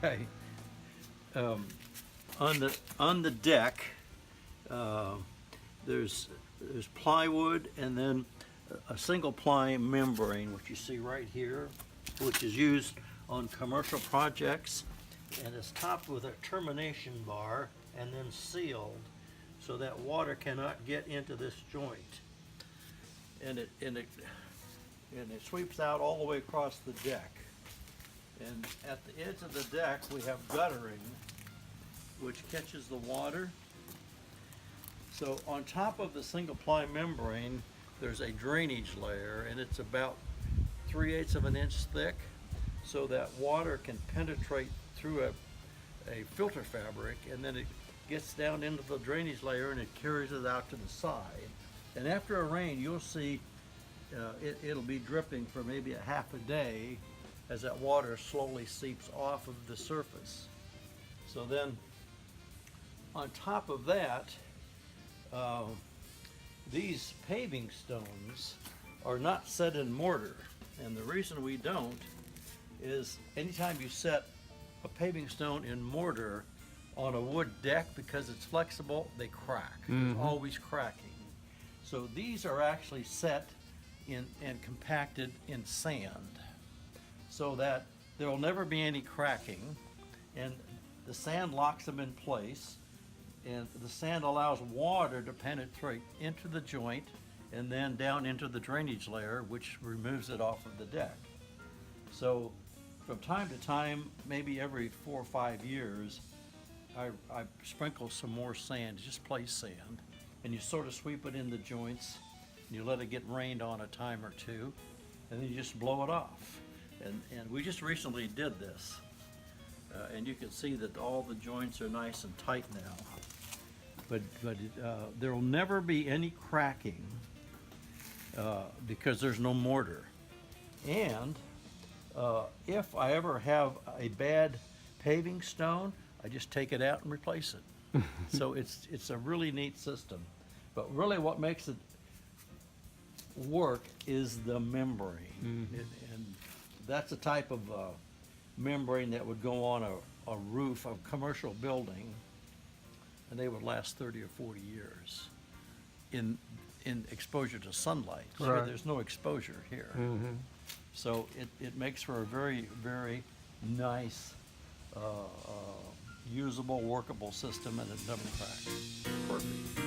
Okay. On the deck, there's plywood and then a single ply membrane, which you see right here, which is used on commercial projects, and it's topped with a termination bar and then sealed so that water cannot get into this joint. And it sweeps out all the way across the deck. And at the edge of the deck, we have guttering, which catches the water. So on top of the single ply membrane, there's a drainage layer, and it's about 3/8 of an inch thick, so that water can penetrate through a filter fabric, and then it gets down into the drainage layer and it carries it out to the side. And after a rain, you'll see it'll be dripping for maybe a half a day as that water slowly seeps off of the surface. So then on top of that, these paving stones are not set in mortar. And the reason we don't is anytime you set a paving stone in mortar on a wood deck, because it's flexible, they crack. There's always cracking. So these are actually set in and compacted in sand, so that there will never be any cracking, and the sand locks them in place, and the sand allows water to penetrate into the joint and then down into the drainage layer, which removes it off of the deck. So from time to time, maybe every 4 or 5 years, I sprinkle some more sand, just plain sand, and you sort of sweep it in the joints, and you let it get rained on a time or two, and then you just blow it off. And we just recently did this, and you can see that all the joints are nice and tight now. But there will never be any cracking because there's no mortar. And if I ever have a bad paving stone, I just take it out and replace it. So it's a really neat system. But really what makes it work is the membrane. And that's a type of membrane that would go on a roof of a commercial building, and they would last 30 or 40 years in exposure to sunlight. So Right. there's no exposure here. So it makes for a very, very nice, usable, workable system, and it never cracks. Perfect.